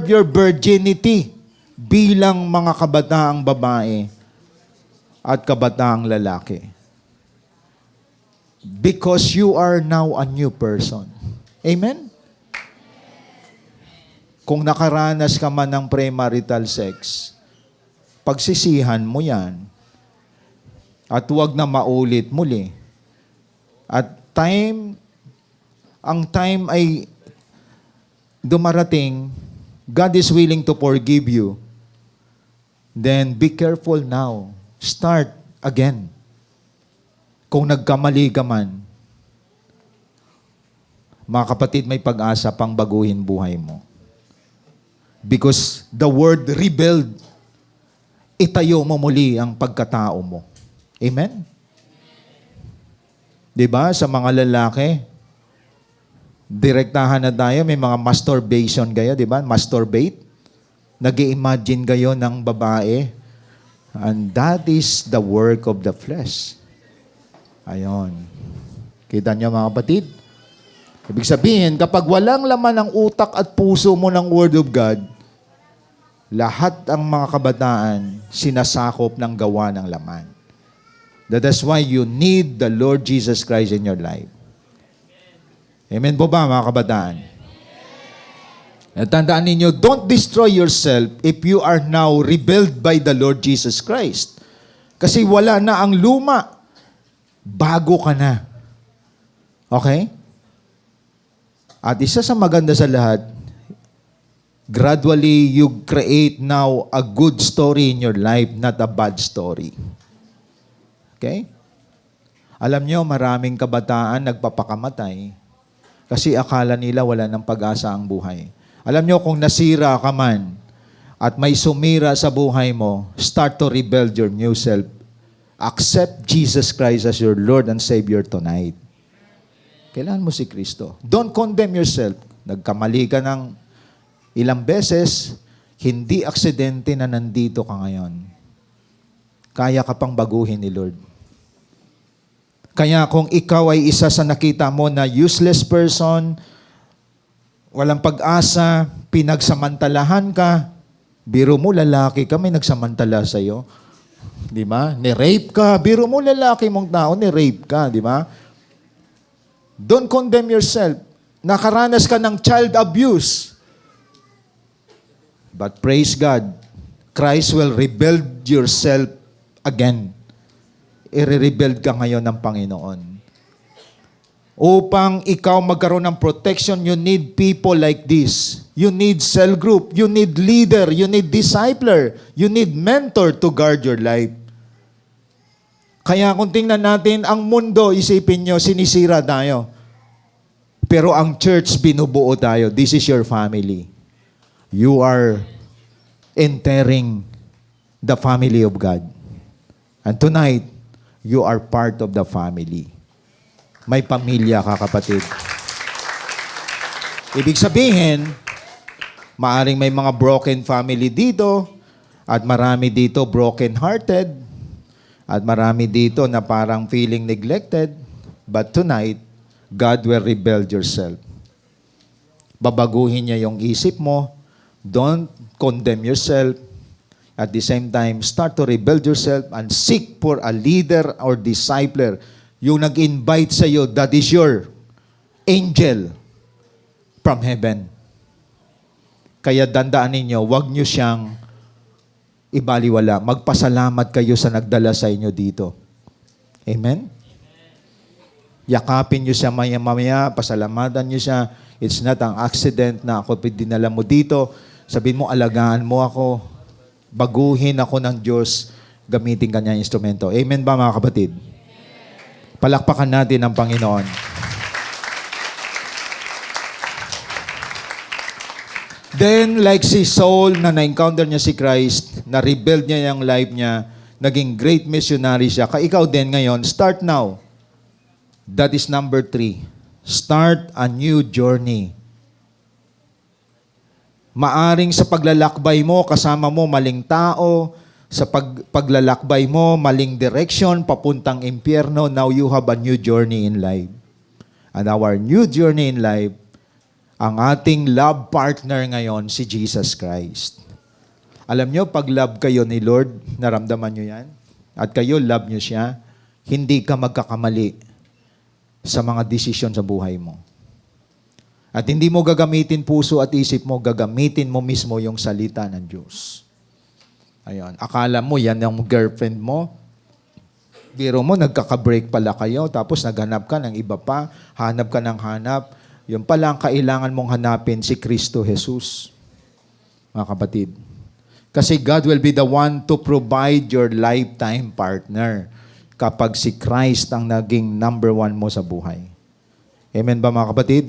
your virginity bilang mga kabataang babae at kabataang lalaki. Because you are now a new person. Amen? Kung nakaranas ka man ng premarital sex, pagsisihan mo yan. At huwag na maulit muli. At ang time ay dumarating, God is willing to forgive you. Then be careful now. Start again. Kung nagkamali ka man, mga kapatid, may pag-asa pang baguhin buhay mo. Because the word rebuild, itayo mo muli ang pagkatao mo. Amen? Diba? Sa mga lalaki, direktahan na tayo, may mga masturbation kayo, diba? Masturbate. Nag-i-imagine kayo ng babae. And that is the work of the flesh. Ayon. Kita niyo mga kapatid? Ibig sabihin, kapag walang laman ng utak at puso mo ng Word of God, lahat ang mga kabataan sinasakop ng gawa ng laman. That is why you need the Lord Jesus Christ in your life. Amen po ba mga kabataan? At tandaan ninyo, don't destroy yourself if you are now rebuilt by the Lord Jesus Christ. Kasi wala na ang luma. Bago ka na. Okay? At isa sa maganda sa lahat, gradually you create now a good story in your life, not a bad story. Okay? Alam nyo, maraming kabataan nagpapakamatay kasi akala nila wala ng pag-asa ang buhay. Alam nyo, kung nasira ka man at may sumira sa buhay mo, start to rebuild your new self. Accept Jesus Christ as your Lord and Savior tonight. Kailangan mo si Kristo. Don't condemn yourself. Nagkamali ka ng ilang beses, hindi aksidente na nandito ka ngayon. Kaya ka pang baguhin ni Lord. Kaya kung ikaw ay isa sa nakita mo na useless person, walang pag-asa, pinagsamantalahan ka, biro mo lalaki ka, may nagsamantala sa'yo. Di ba? Ni-rape ka, biro mo lalaki mong tao, ni-rape ka, di ba? Don't condemn yourself. Nakaranas ka ng child abuse. But praise God, Christ will rebuild yourself again. I-rebuild ka ngayon ng Panginoon. Upang ikaw magkaroon ng protection, you need people like this. You need cell group. You need leader. You need discipler. You need mentor to guard your life. Kaya kung tingnan natin, ang mundo, isipin nyo, sinisira tayo. Pero ang church, binubuo tayo. This is your family. You are entering the family of God. And tonight, you are part of the family. May pamilya ka, kapatid. Ibig sabihin, maaring may mga broken family dito, at marami dito broken-hearted, at marami dito na parang feeling neglected. But tonight, God will rebuild yourself. Babaguhin niya yung isip mo. Don't condemn yourself. At the same time, start to rebuild yourself and seek for a leader or discipler. Yung nag-invite sa iyo, that is your angel from heaven. Kaya dandaan ninyo, huwag nyo siyang ibaliwala. Magpasalamat kayo sa nagdala sa inyo dito. Amen? Yakapin nyo siya maya-maya, pasalamatan nyo siya. It's not an accident na ako dinala mo dito. Sabihin mo, alagaan mo ako. Baguhin ako ng Diyos. Gamitin kanyang instrumento. Amen ba mga kapatid? Palakpakan natin ang Panginoon. Then, like si Saul na na-encounter niya si Christ, na-rebuild niya yung life niya, naging great missionary siya. Ikaw din ngayon, start now. That is number 3. Start a new journey. Maaring sa paglalakbay mo, kasama mo maling tao, sa paglalakbay mo, maling direction, papuntang impyerno, now you have a new journey in life. And our new journey in life, ang ating love partner ngayon, si Jesus Christ. Alam nyo, pag love kayo ni Lord, naramdaman nyo yan? At kayo, love nyo siya, hindi ka magkakamali sa mga desisyon sa buhay mo. At hindi mo gagamitin puso at isip mo, gagamitin mo mismo yung salita ng Diyos. Ayun. Akala mo, yan yung girlfriend mo. Biro mo, nagkaka-break pala kayo, tapos naghanap ka ng iba pa, hanap ka ng hanap. Yung pala ang kailangan mong hanapin, si Kristo Jesus. Mga kapatid. Kasi God will be the one to provide your lifetime partner kapag si Christ ang naging number 1 mo sa buhay. Amen ba mga kapatid?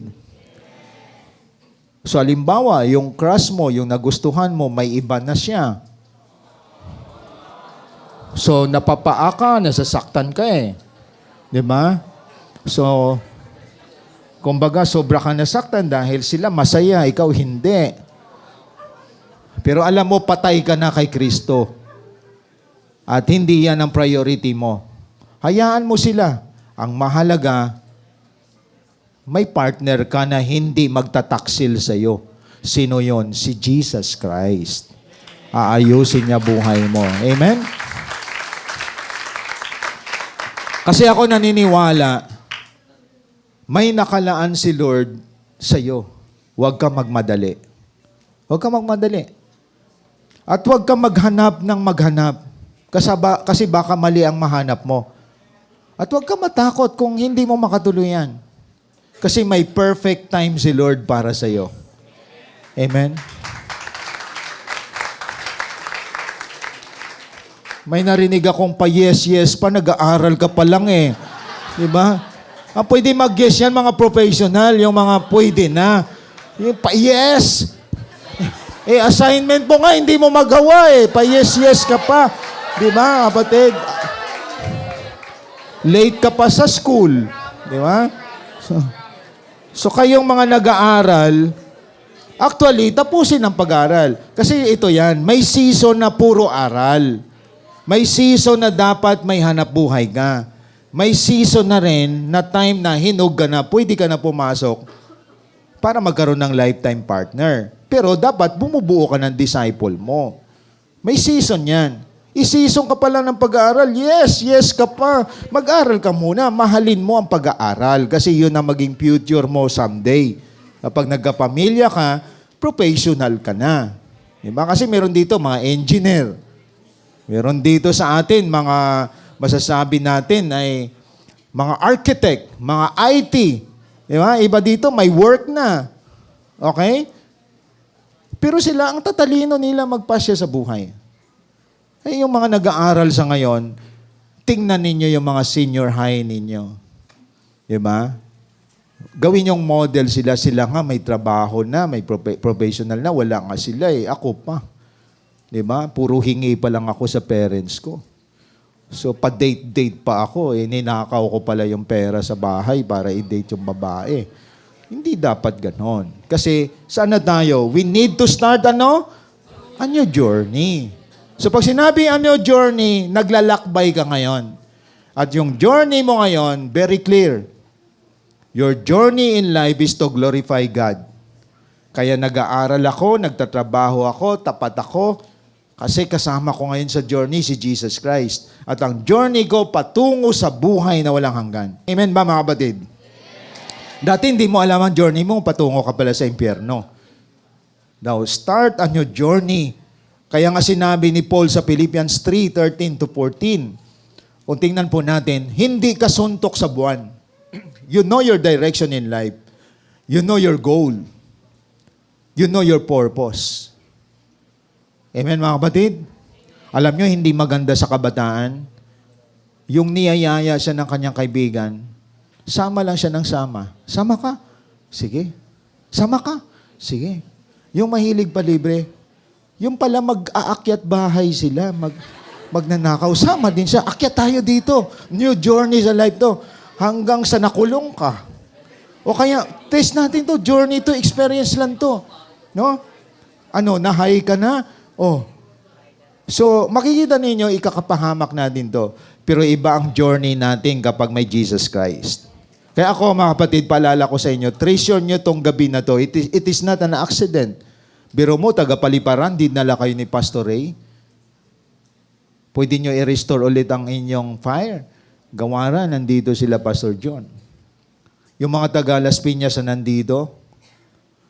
So, halimbawa, yung crush mo, yung nagustuhan mo, may iba na siya. So, napapaa ka, nasasaktan ka eh. Di ba? So, kumbaga, sobra ka nasaktan dahil sila masaya, ikaw hindi. Pero alam mo, patay ka na kay Kristo. At hindi yan ang priority mo. Hayaan mo sila. Ang mahalaga, may partner ka na hindi magtataksil sa iyo. Sino yon? Si Jesus Christ. Aayusin niya buhay mo. Amen? Kasi ako naniniwala, may nakalaan si Lord sa iyo. Huwag ka magmadali. Huwag ka magmadali. At huwag ka maghanap ng maghanap. Kasi baka mali ang mahanap mo. At huwag ka matakot kung hindi mo makatuluyan. Kasi may perfect time si Lord para sa iyo. Amen? May narinig akong pa-yes pa, nag-aaral ka pa lang eh. Diba? Ang pwede mag-yes yan, mga professional, yung mga pwede na. Yung pa-yes. Eh, assignment mo nga, hindi mo magawa eh. Pa-yes ka pa. Diba, kapatid? Late ka pa sa school. Diba? So kayong mga nag-aaral, actually, tapusin ang pag-aaral. Kasi ito yan, may season na puro aral. May season na dapat may hanap buhay ka. May season na rin na time na hinog ka na, pwede ka na pumasok para magkaroon ng lifetime partner. Pero dapat bumubuo ka ng disciple mo. May season yan. I-season ka pa lang ng pag-aaral. Yes ka pa. Mag-aral ka muna. Mahalin mo ang pag-aaral kasi yun ang maging future mo someday. Kapag nagkapamilya ka, professional ka na. Diba? Kasi meron dito mga engineer. Meron dito sa atin mga masasabi natin ay mga architect, mga IT. Diba? Iba dito may work na. Okay? Pero sila, ang tatalino nila magpasya sa buhay. Eh, yung mga nag-aaral sa ngayon, tingnan ninyo yung mga senior high ninyo. Diba? Gawin yung model sila. Sila nga may trabaho na, may professional na. Wala nga sila eh. Ako pa. Diba? Puro hingi pa lang ako sa parents ko. So, pa-date pa ako. Eh, ninakaw ko pala yung pera sa bahay para i-date yung babae. Hindi dapat ganon. Kasi, saan na tayo? We need to start a new journey. So pag sinabi ang new journey, naglalakbay ka ngayon. At yung journey mo ngayon, very clear. Your journey in life is to glorify God. Kaya nag-aaral ako, nagtatrabaho ako, tapat ako, kasi kasama ko ngayon sa journey si Jesus Christ. At ang journey ko patungo sa buhay na walang hanggan. Amen ba mga kapatid? Dati hindi mo alam ang journey mo, patungo ka pala sa impyerno. Now, start a new journey. Kaya nga sinabi ni Paul sa Philippians 3:13-14, kung tingnan po natin, hindi ka suntok sa buwan. You know your direction in life. You know your goal. You know your purpose. Amen mga kapatid? Alam nyo, hindi maganda sa kabataan, yung niyayaya siya ng kanyang kaibigan, sama lang siya ng sama. Sama ka? Sige. Sama ka? Sige. Yung mahilig pa libre, yung pala mag-aakyat bahay sila, magnanakaw, sama din siya. Akyat tayo dito. New journey sa life to. Hanggang sa nakulong ka. O kaya, test natin to. Journey to, experience lang to. No? Na-high ka na? Oh. So, makikita ninyo, ikakapahamak natin to. Pero iba ang journey natin kapag may Jesus Christ. Kaya ako, mga kapatid, paalala ko sa inyo, treasure nyo tong gabi na to. It is not an accident. Biro mo, taga-paliparan, dinala kayo ni Pastor Ray. Pwede nyo i-restore ulit ang inyong fire. Gawara, nandito sila Pastor John. Yung mga taga Las Piñas na nandito,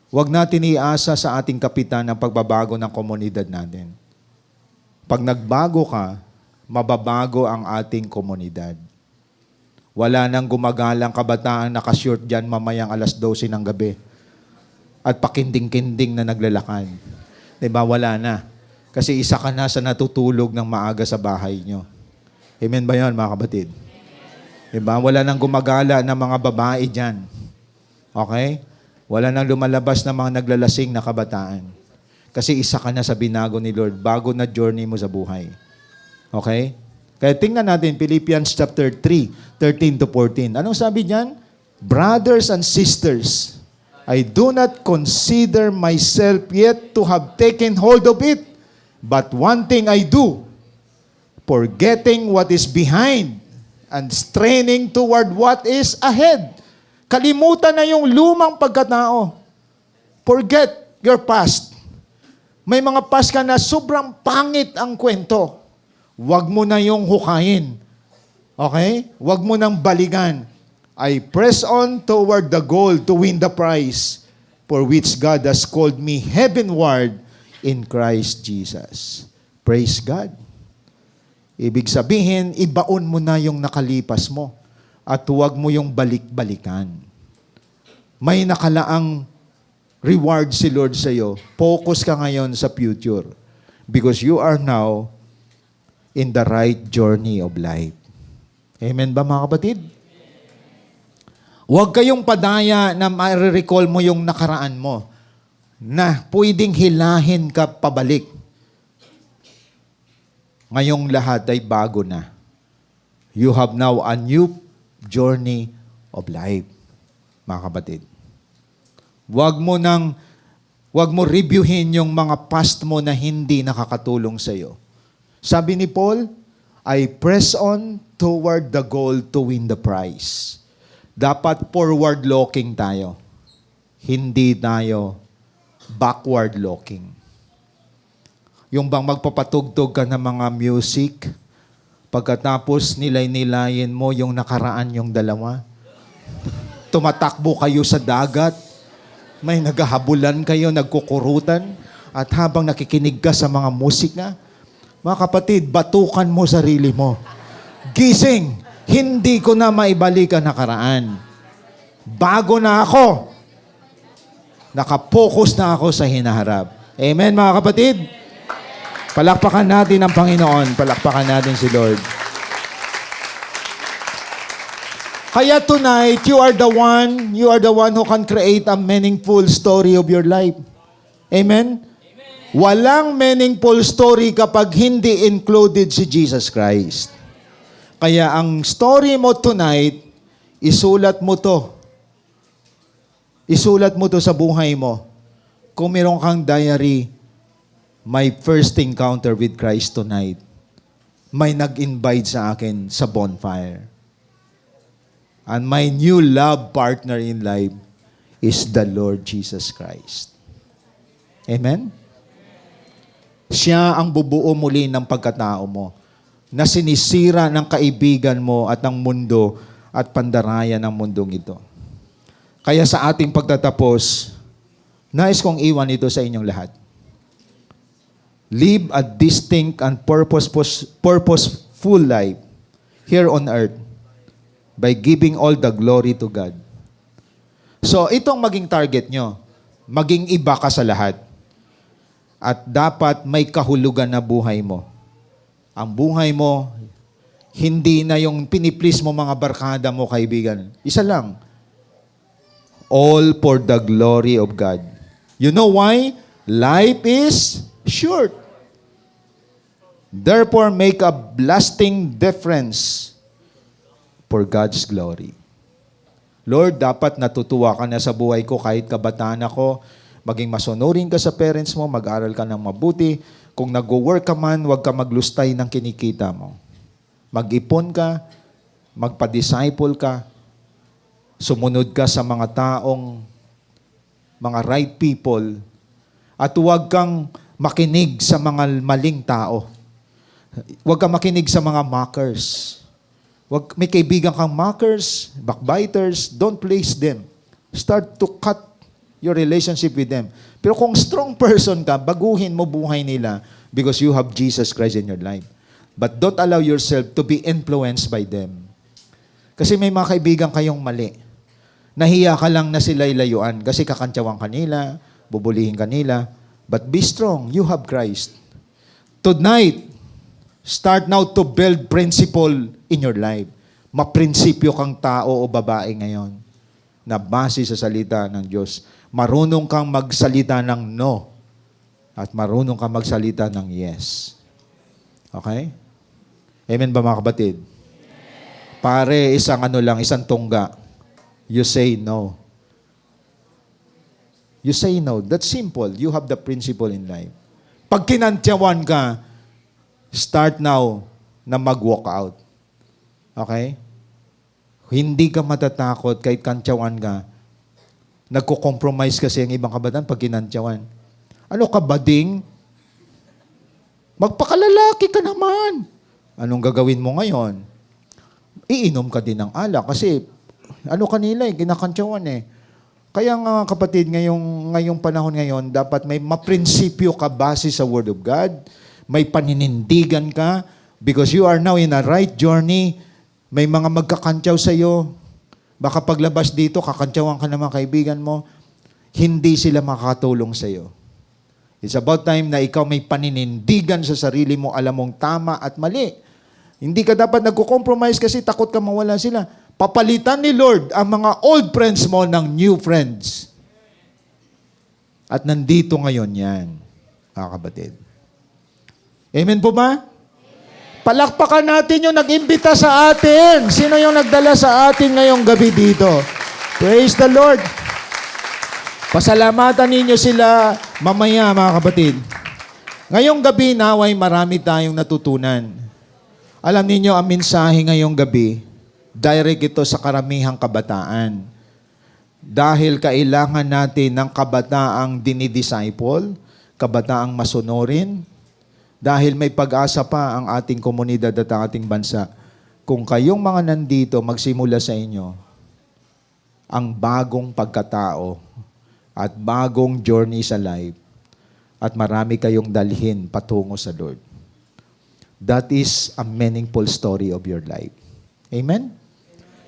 huwag natin iasa sa ating kapitan ang pagbabago ng komunidad natin. Pag nagbago ka, mababago ang ating komunidad. Wala nang gumagalang kabataan nakashort dyan mamayang 12:00 ng gabi at pakinding-kinding na naglalakad. Diba? Wala na. Kasi isa ka na sa natutulog ng maaga sa bahay nyo. Amen ba yun, mga kapatid? Diba? Wala nang gumagala ng mga babae dyan. Okay? Wala nang lumalabas ng mga naglalasing na kabataan. Kasi isa ka na sa binago ni Lord, bago na journey mo sa buhay. Okay? Kaya tingnan natin, Philippians chapter 3:13-14. Anong sabi diyan? Brothers and sisters, I do not consider myself yet to have taken hold of it. But one thing I do, forgetting what is behind and straining toward what is ahead. Kalimutan na yung lumang pagkatao. Forget your past. May mga past ka na sobrang pangit ang kwento. Huwag mo na yung hukayin. Okay? Huwag mo nang balikan. I press on toward the goal to win the prize for which God has called me heavenward in Christ Jesus. Praise God. Ibig sabihin, ibaon mo na yung nakalipas mo at huwag mo yung balik-balikan. May nakalaang reward si Lord sa iyo. Focus ka ngayon sa future because you are now in the right journey of life. Amen ba mga kapatid? Huwag kayong padaya na ma-recall mo yung nakaraan mo na pwedeng hilahin ka pabalik. Ngayong lahat ay bago na. You have now a new journey of life, mga kapatid. Huwag mo reviewin yung mga past mo na hindi nakakatulong sa iyo. Sabi ni Paul, I press on toward the goal to win the prize. Dapat forward-looking tayo. Hindi tayo backward-looking. Yung bang magpapatugtog ka ng mga music, pagkatapos nilay-nilayin mo yung nakaraan yung dalawa. Tumatakbo kayo sa dagat, may naghahabulan kayo, nagkukurutan, at habang nakikinig ka sa mga musika, mga kapatid, batukan mo sarili mo. Gising, hindi ko na maibalik ang nakaraan. Bago na ako. Nakapokus na ako sa hinaharap. Amen, mga kapatid? Palakpakan natin ang Panginoon. Palakpakan natin si Lord. Kaya tonight, you are the one who can create a meaningful story of your life. Amen? Walang meaningful story kapag hindi included si Jesus Christ. Kaya ang story mo tonight, isulat mo to. Isulat mo to sa buhay mo. Kung meron kang diary, my first encounter with Christ tonight. may nag-invite sa akin sa bonfire. And my new love partner in life is the Lord Jesus Christ. Amen? Siya ang bubuo muli ng pagkatao mo na sinisira ng kaibigan mo at ng mundo at pandarayan ng mundong ito. Kaya sa ating pagtatapos, nais kong iwan ito sa inyong lahat. Live a distinct and purposeful life here on earth by giving all the glory to God. So, itong maging target nyo. Maging iba ka sa lahat. At dapat may kahulugan na buhay mo. Ang buhay mo, hindi na yung piniplease mo mga barkada mo, kaibigan. Isa lang. All for the glory of God. You know why? Life is short. Therefore, make a lasting difference for God's glory. Lord, dapat natutuwa ka na sa buhay ko kahit kabataan ako. Maging masunurin ka sa parents mo, mag-aral ka ng mabuti. Kung nag-work ka man, huwag ka maglustay ng kinikita mo. Mag-ipon ka, magpa-disciple ka, sumunod ka sa mga taong, mga right people, at huwag kang makinig sa mga maling tao. Huwag kang makinig sa mga mockers. May kaibigan kang mockers, backbiters, don't place them. Start to cut your relationship with them. Pero kung strong person ka, baguhin mo buhay nila because you have Jesus Christ in your life. But don't allow yourself to be influenced by them. Kasi may mga kaibigan kayong mali. Nahiya ka lang na sila'y layuan kasi kakantsawan kanila, bubulihin kanila. But be strong. You have Christ. Tonight, start now to build principle in your life. Maprinsipyo kang tao o babae ngayon na base sa salita ng Diyos. Marunong kang magsalita ng no at marunong kang magsalita ng yes. Okay? Amen ba mga kapatid? Pare, isang isang tungga. You say no. You say no. That's simple. You have the principle in life. Pag kinantyawan ka, start now na mag-walk out. Okay? Hindi ka matatakot kahit kantyawan ka. Nagko-compromise kasi ang ibang kabataan pag kinantyawan. Ano ka, bading? Magpakalalaki ka naman. Anong gagawin mo ngayon? Iinom ka din ng alak kasi kanila kinakantyawan eh. Kaya nga kapatid, ngayong panahon ngayon, dapat may maprinsipyo ka base sa Word of God. May paninindigan ka because you are now in a right journey. May mga magkakantyaw sa iyo. Baka paglabas dito, kakantyawan ka ng mga kaibigan mo. Hindi sila makakatulong sa iyo. It's about time na ikaw may paninindigan sa sarili mo, alam mong tama at mali. Hindi ka dapat nagko-compromise kasi takot ka mawala sila. Papalitan ni Lord ang mga old friends mo ng new friends. At nandito ngayon yan, mga kapatid. Amen po ba? Palakpakan natin yung nag-imbita sa atin. Sino yung nagdala sa atin ngayong gabi dito? Praise the Lord. Pasalamatan ninyo sila mamaya, mga kapatid. Ngayong gabi, naway marami tayong natutunan. Alam niyo ang mensahe ngayong gabi, direct ito sa karamihang kabataan. Dahil kailangan natin ng kabataang dinidisciple, kabataang masunurin, dahil may pag-asa pa ang ating komunidad at ang ating bansa. Kung kayong mga nandito, magsimula sa inyo ang bagong pagkatao at bagong journey sa life at marami kayong dalhin patungo sa Lord. That is a meaningful story of your life. Amen?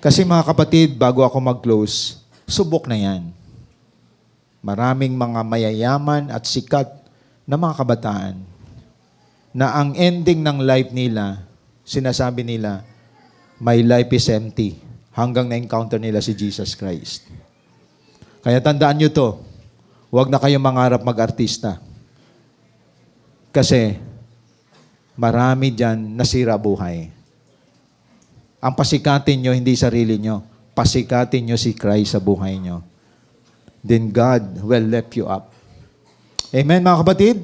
Kasi mga kapatid, bago ako mag-close, subok na yan. Maraming mga mayayaman at sikat na mga kabataan na ang ending ng life nila, sinasabi nila, my life is empty hanggang na-encounter nila si Jesus Christ. Kaya tandaan nyo to, huwag na kayong mangarap mag-artista. Kasi marami dyan nasira buhay. Ang pasikatin nyo, hindi sarili nyo. Pasikatin nyo si Christ sa buhay nyo. Then God will lift you up. Amen, mga kapatid?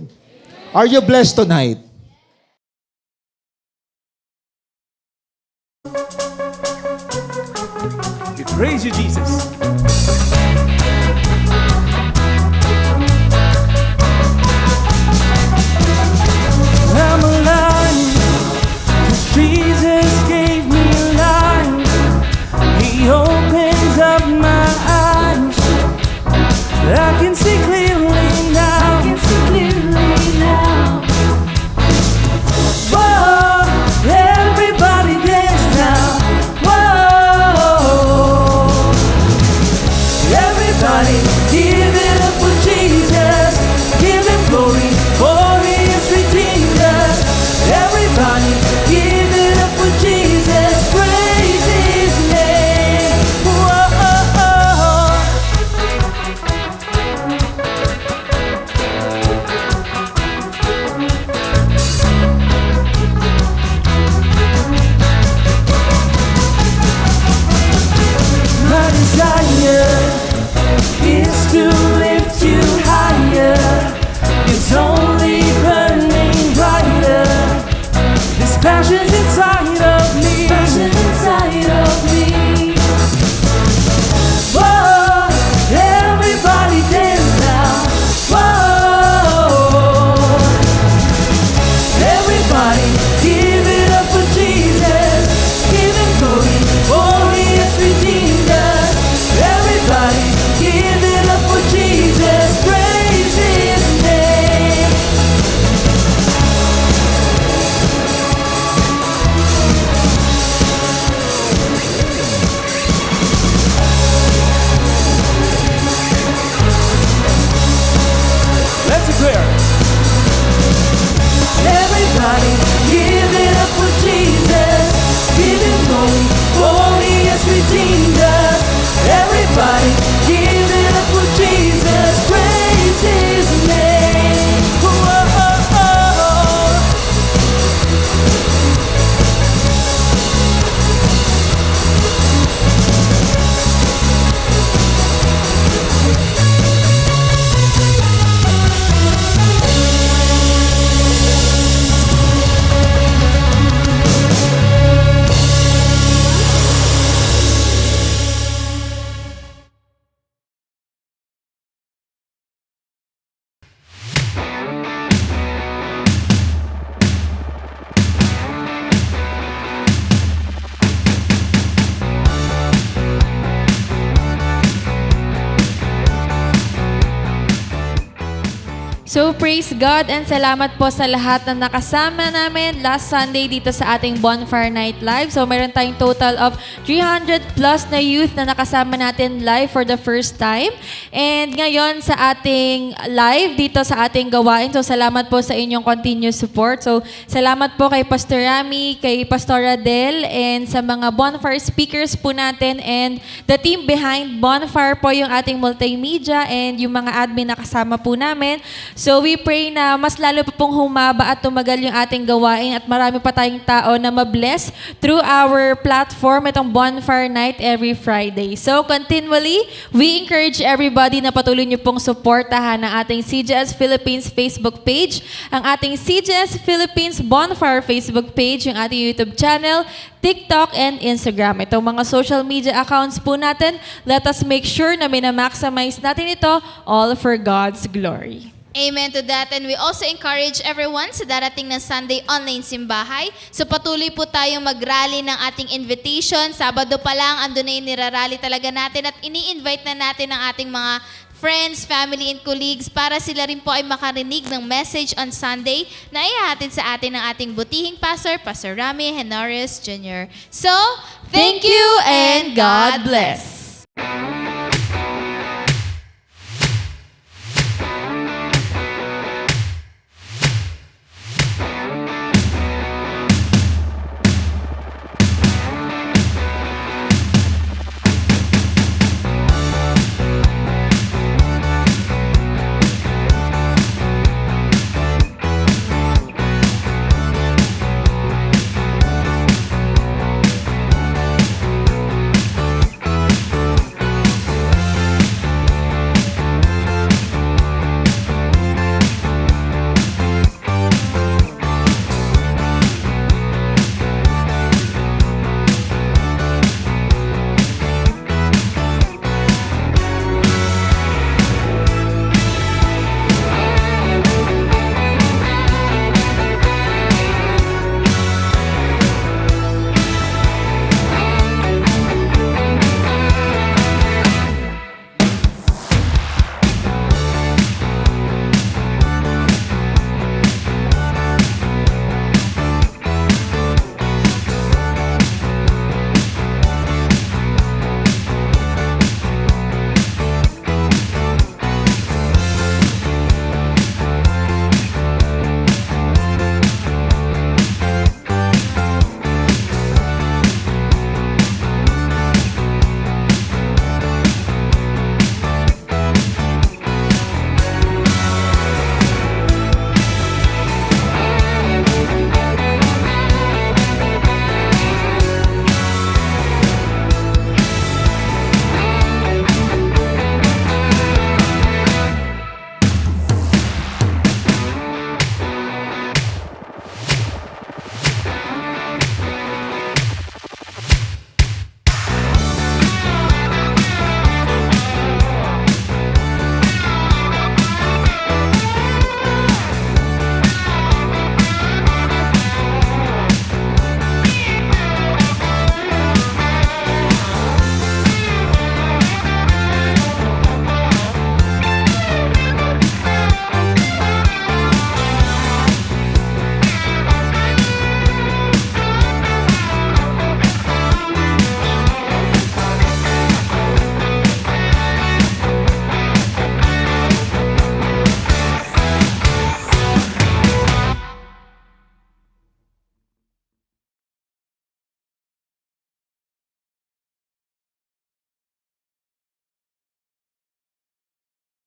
Are you blessed tonight? We praise you, Jesus. I'm alive, 'cause Jesus gave me life. He opens up my eyes. I can see clearly now. Whoa, everybody dance now. Whoa, everybody give it up for Jesus. Give him glory, for he has redeemed us. Everybody give it up for Jesus. Praise his name. Whoa. My desire is to lift you higher. It's only burning brighter. This passion's inside of me. Whoa, everybody dance now. Whoa, everybody give it up for Jesus. Give him glory, for he has redeemed us. Everybody give it up for Jesus. Praise his name. Let's declare. Everybody give it up for Jesus. Give him glory, for he has redeemed us. Everybody give it up for Jesus. Praise his name. Whoa. So praise God and salamat po sa lahat na nakasama namin last Sunday dito sa ating Bonfire Night Live. So mayroon tayong total of 300 plus na youth na nakasama natin live for the first time. And ngayon sa ating live dito sa ating gawain. So salamat po sa inyong continuous support. So salamat po kay Pastor Rami, kay Pastor Adel, and sa mga Bonfire speakers po natin and the team behind Bonfire po yung ating multimedia and yung mga admin na kasama po namin. So we pray na mas lalo pa pong humaba at tumagal yung ating gawain at marami pa tayong tao na mabless through our platform, itong Bonfire Night every Friday. So continually, we encourage everybody na patuloy niyo pong suportahan ang ating CJS Philippines Facebook page, ang ating CJS Philippines Bonfire Facebook page, yung ating YouTube channel, TikTok, and Instagram. Itong mga social media accounts po natin, let us make sure na minamaximize natin ito all for God's glory. Amen to that. And we also encourage everyone sa darating na Sunday online simbahay. So patuloy po tayong mag-rally ng ating invitation. Sabado pa lang, andun na yung nirarally talaga natin at ini-invite na natin ang ating mga friends, family, and colleagues para sila rin po ay makarinig ng message on Sunday na ihahatid sa atin ng ating butihing pastor, Pastor Rami Henorius Jr. So, thank you and God bless.